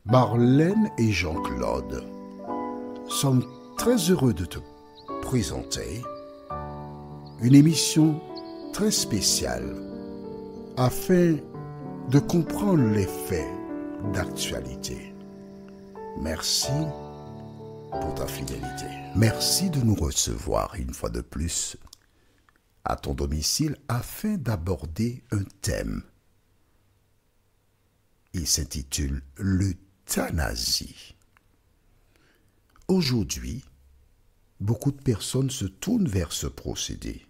Marlène et Jean-Claude sommes très heureux de te présenter une émission très spéciale afin de comprendre les faits d'actualité. Merci pour ta fidélité. Merci de nous recevoir une fois de plus à ton domicile afin d'aborder un thème. Il s'intitule l'euthanasie. Aujourd'hui, beaucoup de personnes se tournent vers ce procédé.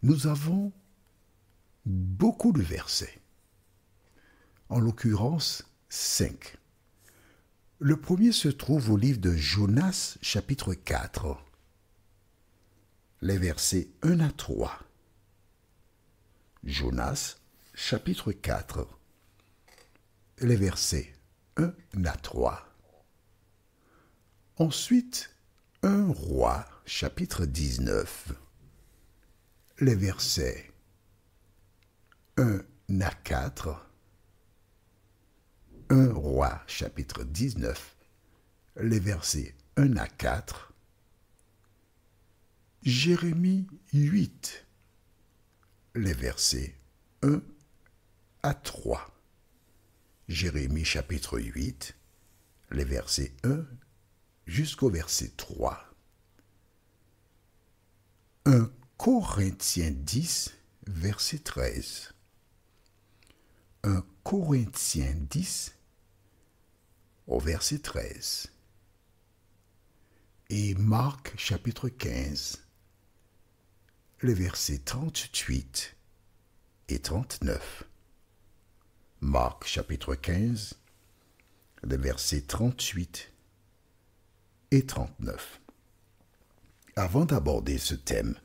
Nous avons beaucoup de versets, en l'occurrence 5. Le premier se trouve au livre de Jonas, chapitre 4, les versets 1 à 3. Jonas, chapitre 4, les versets 1 à 3. Ensuite, 1 Roi, chapitre 19, les versets 1 à 4. 1 Roi, chapitre 19, les versets 1 à 4. Jérémie 8, les versets 1 à 3. Jérémie chapitre 8, les versets 1 jusqu'au verset 3. 1 Corinthiens 10, verset 13. 1 Corinthiens 10, au verset 13. Et Marc chapitre 15, les versets 38 et 39. Marc chapitre 15, les versets 38 et 39. Avant d'aborder ce thème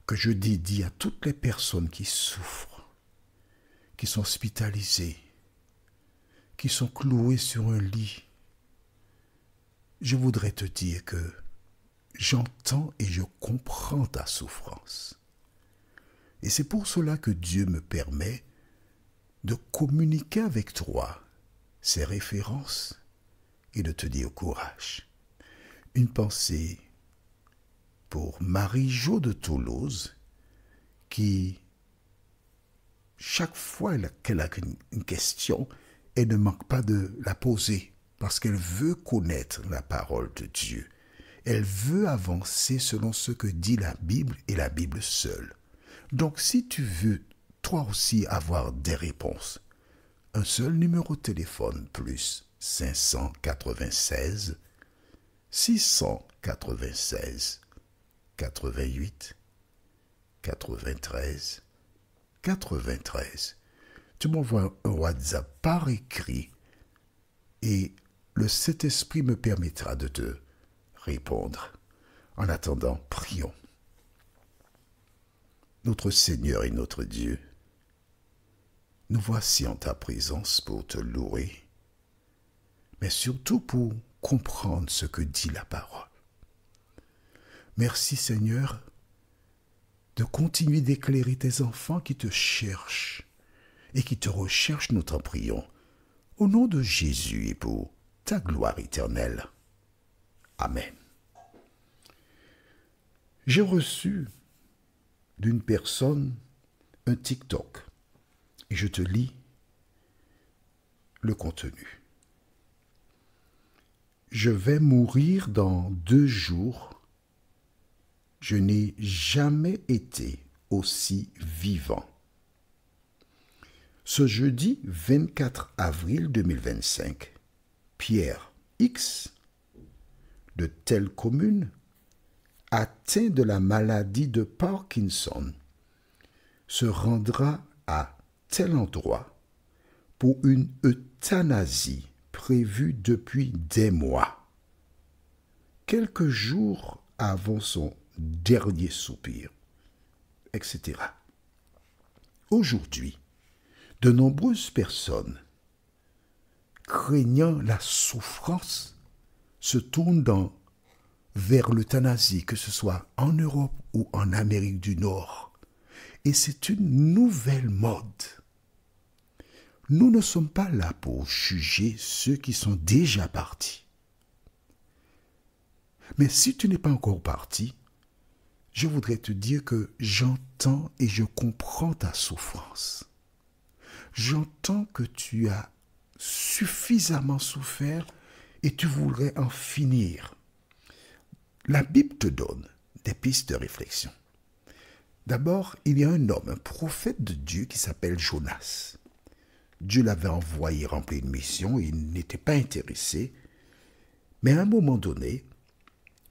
que je dédie à toutes les personnes qui souffrent, qui sont hospitalisées, qui sont clouées sur un lit, je voudrais te dire que j'entends et je comprends ta souffrance. Et c'est pour cela que Dieu me permet de communiquer avec toi ces références et de te dire courage. Une pensée pour Marie-Jo de Toulouse qui, chaque fois qu'elle a une question, elle ne manque pas de la poser parce qu'elle veut connaître la parole de Dieu. Elle veut avancer selon ce que dit la Bible et la Bible seule. Donc si tu veux toi aussi avoir des réponses, un seul numéro de téléphone plus 596 696 88 93 93. Tu m'envoies un WhatsApp par écrit et le Saint-Esprit me permettra de te répondre. En attendant, prions. Notre Seigneur et notre Dieu, nous voici en ta présence pour te louer, mais surtout pour comprendre ce que dit la parole. Merci Seigneur de continuer d'éclairer tes enfants qui te cherchent et qui te recherchent, nous t'en prions, au nom de Jésus et pour ta gloire éternelle. Amen. J'ai reçu d'une personne un TikTok et je te lis le contenu. Je vais mourir dans 2 jours. Je n'ai jamais été aussi vivant. Ce jeudi 24 avril 2025, Pierre X, de telle commune, atteint de la maladie de Parkinson, se rendra à tel endroit pour une euthanasie prévue depuis des mois, quelques jours avant son dernier soupir, etc. Aujourd'hui, de nombreuses personnes, craignant la souffrance, se tournent vers l'euthanasie, que ce soit en Europe ou en Amérique du Nord. Et c'est une nouvelle mode. Nous ne sommes pas là pour juger ceux qui sont déjà partis. Mais si tu n'es pas encore parti, je voudrais te dire que j'entends et je comprends ta souffrance. J'entends que tu as suffisamment souffert et tu voudrais en finir. La Bible te donne des pistes de réflexion. D'abord, il y a un homme, un prophète de Dieu qui s'appelle Jonas. Dieu l'avait envoyé remplir une mission, il n'était pas intéressé. Mais à un moment donné,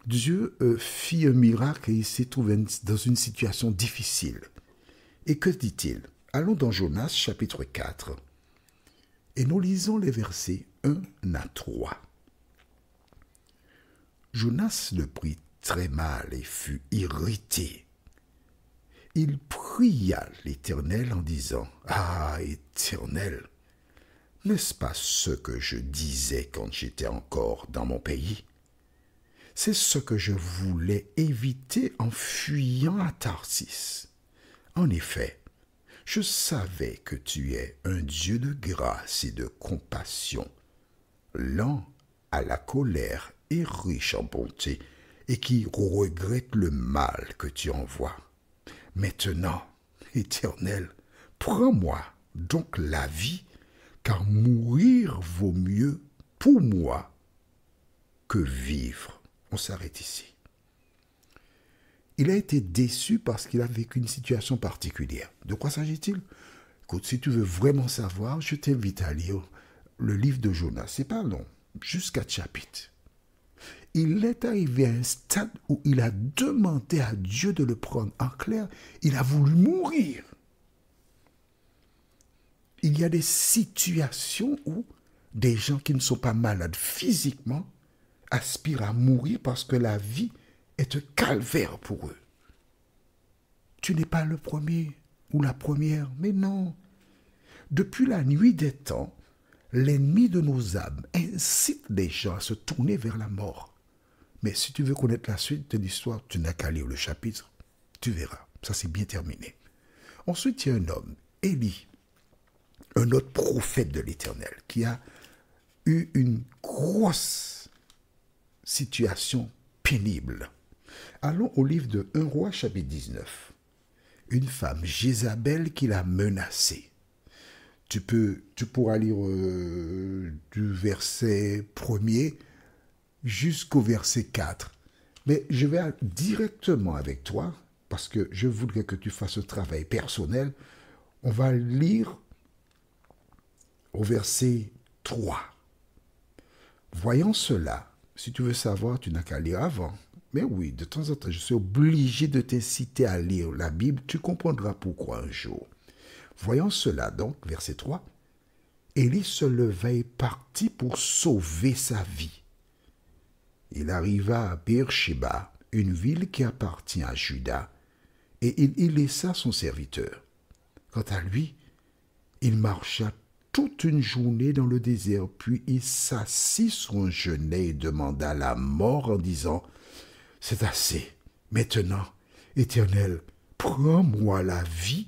Dieu fit un miracle et il s'est trouvé dans une situation difficile. Et que dit-il? Allons dans Jonas chapitre 4 et nous lisons les versets 1 à 3. Jonas le prit très mal et fut irrité. Il pria l'Éternel en disant « Ah, Éternel, n'est-ce pas ce que je disais quand j'étais encore dans mon pays? C'est ce que je voulais éviter en fuyant à Tarsis. En effet, je savais que tu es un Dieu de grâce et de compassion, lent à la colère et riche en bonté, et qui regrette le mal que tu envoies. Maintenant, Éternel, prends-moi donc la vie, car mourir vaut mieux pour moi que vivre. » On s'arrête ici. Il a été déçu parce qu'il a vécu une situation particulière. De quoi s'agit-il? Écoute, si tu veux vraiment savoir, je t'invite à lire le livre de Jonas. C'est pas long, jusqu'à chapitre. Il est arrivé à un stade où il a demandé à Dieu de le prendre. En clair, il a voulu mourir. Il y a des situations où des gens qui ne sont pas malades physiquement aspirent à mourir parce que la vie est un calvaire pour eux. Tu n'es pas le premier ou la première, mais non. Depuis la nuit des temps, l'ennemi de nos âmes incite les gens à se tourner vers la mort. Mais si tu veux connaître la suite de l'histoire, tu n'as qu'à lire le chapitre. Tu verras, ça c'est bien terminé. Ensuite, il y a un homme, Élie, un autre prophète de l'Éternel, qui a eu une grosse situation pénible. Allons au livre de 1 roi chapitre 19. Une femme, Jézabel, qui l'a menacé. Tu pourras lire du verset 1er jusqu'au verset 4. Mais je vais directement avec toi, parce que je voudrais que tu fasses un travail personnel. On va lire au verset 3. Voyant cela, si tu veux savoir, tu n'as qu'à lire avant. Mais oui, de temps en temps, je suis obligé de t'inciter à lire la Bible. Tu comprendras pourquoi un jour. Voyant cela donc, verset 3, Élie se leva et partit pour sauver sa vie. Il arriva à Beersheba, une ville qui appartient à Juda, et il y laissa son serviteur. Quant à lui, il marcha toute une journée dans le désert, puis il s'assit sur un genêt et demanda la mort en disant « C'est assez, maintenant, Éternel, prends-moi la vie,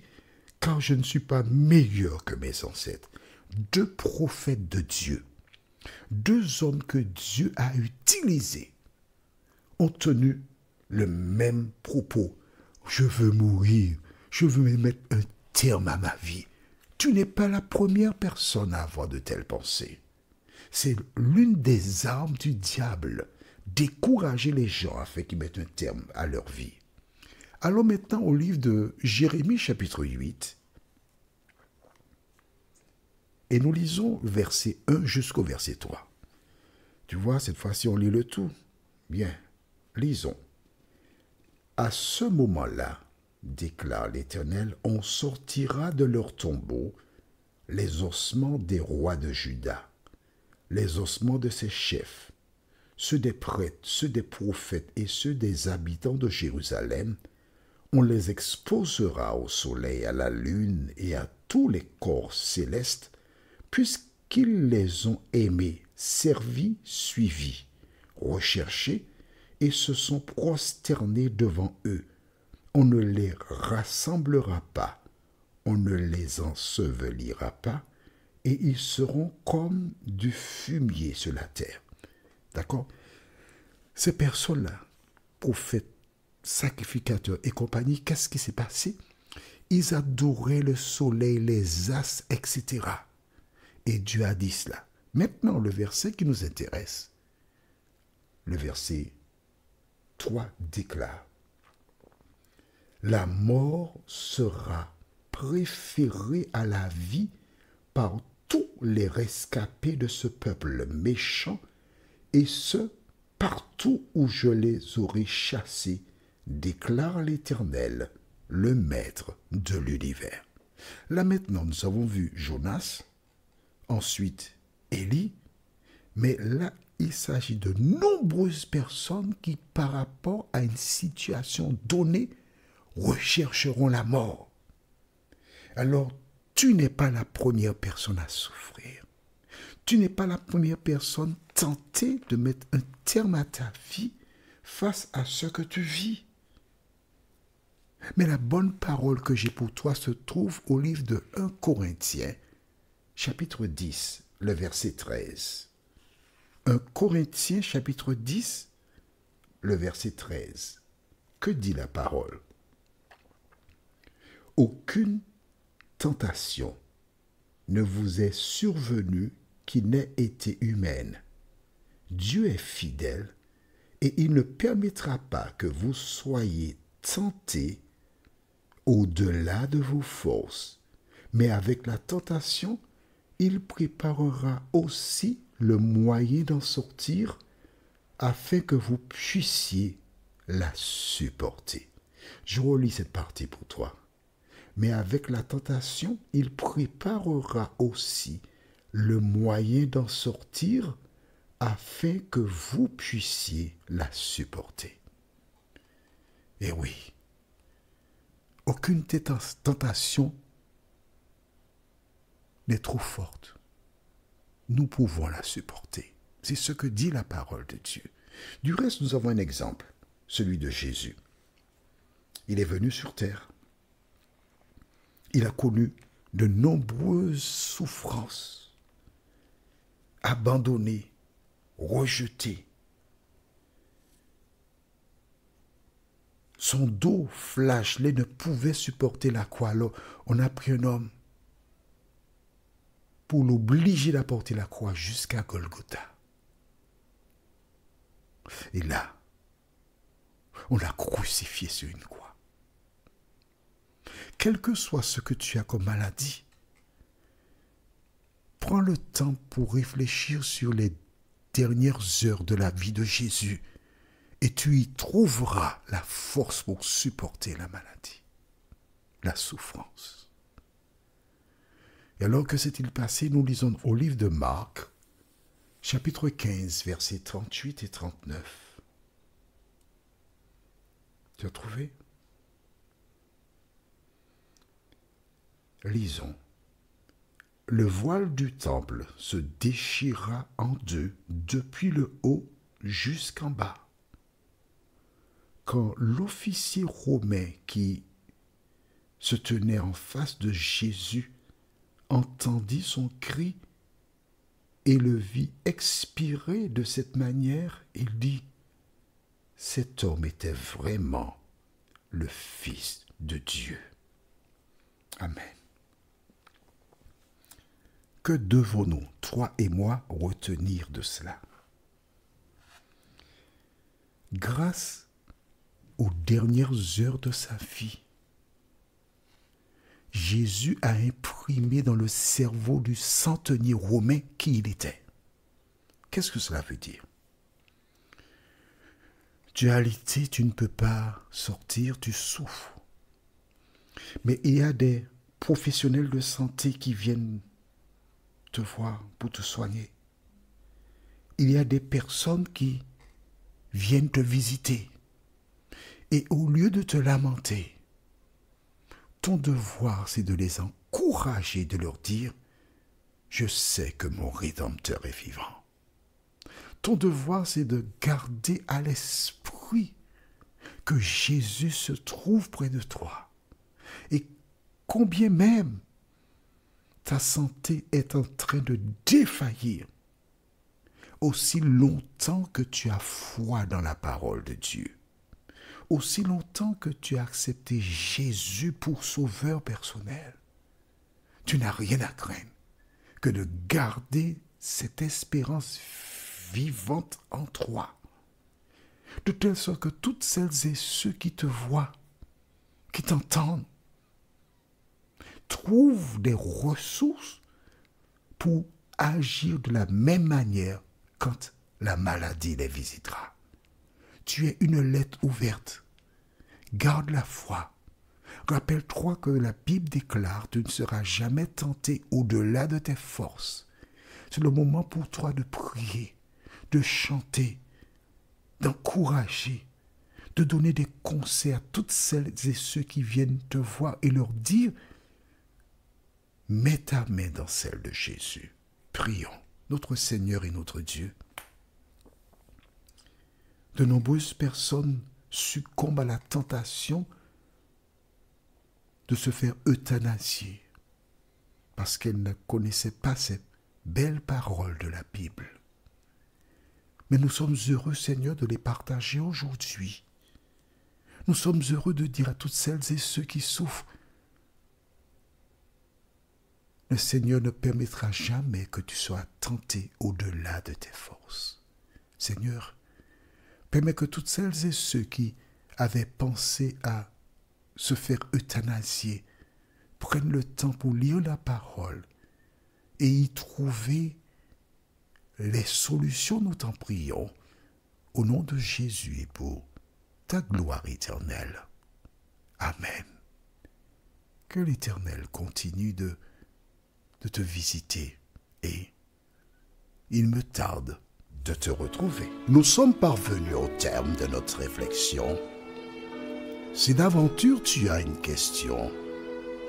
car je ne suis pas meilleur que mes ancêtres. » Deux prophètes de Dieu, deux hommes que Dieu a utilisés, ont tenu le même propos. Je veux mourir, je veux mettre un terme à ma vie. Tu n'es pas la première personne à avoir de telles pensées. C'est l'une des armes du diable, décourager les gens afin qu'ils mettent un terme à leur vie. Allons maintenant au livre de Jérémie chapitre 8. Et nous lisons verset 1 jusqu'au verset 3. Tu vois, cette fois-ci, on lit le tout. Bien, lisons. À ce moment-là, déclare l'Éternel, on sortira de leur tombeau les ossements des rois de Juda, les ossements de ses chefs, ceux des prêtres, ceux des prophètes et ceux des habitants de Jérusalem. On les exposera au soleil, à la lune et à tous les corps célestes, puisqu'ils les ont aimés, servis, suivis, recherchés, et se sont prosternés devant eux. On ne les rassemblera pas, on ne les ensevelira pas, et ils seront comme du fumier sur la terre. D'accord? Ces personnes-là, prophètes, sacrificateurs et compagnie, qu'est-ce qui s'est passé? Ils adoraient le soleil, les astres, etc. Et Dieu a dit cela. Maintenant, le verset qui nous intéresse, le verset 3 déclare: la mort sera préférée à la vie par tous les rescapés de ce peuple méchant, et ce, partout où je les aurai chassés, déclare l'Éternel, le Maître de l'univers. Là maintenant, nous avons vu Jonas, ensuite Élie, mais là, il s'agit de nombreuses personnes qui, par rapport à une situation donnée, rechercheront la mort. Alors, tu n'es pas la première personne à souffrir. Tu n'es pas la première personne tentée de mettre un terme à ta vie face à ce que tu vis. Mais la bonne parole que j'ai pour toi se trouve au livre de 1 Corinthiens, chapitre 10, le verset 13. 1 Corinthiens, chapitre 10, le verset 13. Que dit la parole? Aucune tentation ne vous est survenue qui n'ait été humaine. Dieu est fidèle et il ne permettra pas que vous soyez tentés au-delà de vos forces. Mais avec la tentation, il préparera aussi le moyen d'en sortir afin que vous puissiez la supporter. Je relis cette partie pour toi. Mais avec la tentation, il préparera aussi le moyen d'en sortir afin que vous puissiez la supporter. Et oui, aucune tentation n'est trop forte. Nous pouvons la supporter. C'est ce que dit la parole de Dieu. Du reste, nous avons un exemple, celui de Jésus. Il est venu sur terre. Il a connu de nombreuses souffrances, abandonné, rejeté. Son dos flagellé ne pouvait supporter la croix. Alors, on a pris un homme pour l'obliger d'apporter la croix jusqu'à Golgotha. Et là, on l'a crucifié sur une croix. Quel que soit ce que tu as comme maladie, prends le temps pour réfléchir sur les dernières heures de la vie de Jésus et tu y trouveras la force pour supporter la maladie, la souffrance. Et alors que s'est-il passé? Nous lisons au livre de Marc, chapitre 15, versets 38 et 39. Tu as trouvé? Lisons. Le voile du temple se déchira en deux depuis le haut jusqu'en bas. Quand l'officier romain qui se tenait en face de Jésus entendit son cri et le vit expirer de cette manière, il dit: cet homme était vraiment le Fils de Dieu. Amen. Que devons-nous, toi et moi, retenir de cela? Grâce aux dernières heures de sa vie, Jésus a imprimé dans le cerveau du centenier romain qui il était. Qu'est-ce que cela veut dire? Dualité, tu ne peux pas sortir, tu souffres. Mais il y a des professionnels de santé qui viennent te voir pour te soigner. Il y a des personnes qui viennent te visiter. Et au lieu de te lamenter, ton devoir, c'est de les encourager, de leur dire: je sais que mon Rédempteur est vivant. Ton devoir, c'est de garder à l'esprit que Jésus se trouve près de toi. Et combien même ta santé est en train de défaillir, aussi longtemps que tu as foi dans la parole de Dieu, aussi longtemps que tu as accepté Jésus pour sauveur personnel, tu n'as rien à craindre que de garder cette espérance vivante en toi, de telle sorte que toutes celles et ceux qui te voient, qui t'entendent, trouvent des ressources pour agir de la même manière quand la maladie les visitera. Tu es une lettre ouverte. Garde la foi. Rappelle-toi que la Bible déclare: tu ne seras jamais tenté au-delà de tes forces. C'est le moment pour toi de prier, de chanter, d'encourager, de donner des conseils à toutes celles et ceux qui viennent te voir et leur dire: mets ta main dans celle de Jésus. Prions. Notre Seigneur et notre Dieu, de nombreuses personnes succombent à la tentation de se faire euthanasier parce qu'elles ne connaissaient pas ces belles paroles de la Bible. Mais nous sommes heureux, Seigneur, de les partager aujourd'hui. Nous sommes heureux de dire à toutes celles et ceux qui souffrent: le Seigneur ne permettra jamais que tu sois tenté au-delà de tes forces. Seigneur, permets que toutes celles et ceux qui avaient pensé à se faire euthanasier prennent le temps pour lire la parole et y trouver les solutions, nous t'en prions, au nom de Jésus et pour ta gloire éternelle. Amen. Que l'Éternel continue de te visiter et il me tarde de te retrouver. Nous sommes parvenus au terme de notre réflexion. Si d'aventure tu as une question,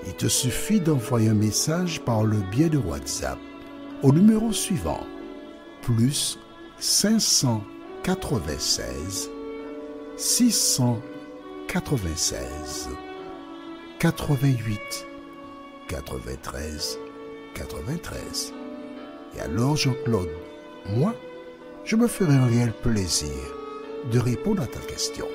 il te suffit d'envoyer un message par le biais de WhatsApp au numéro suivant: plus 596 696 88 93 93. Et alors Jean-Claude, moi, je me ferai un réel plaisir de répondre à ta question.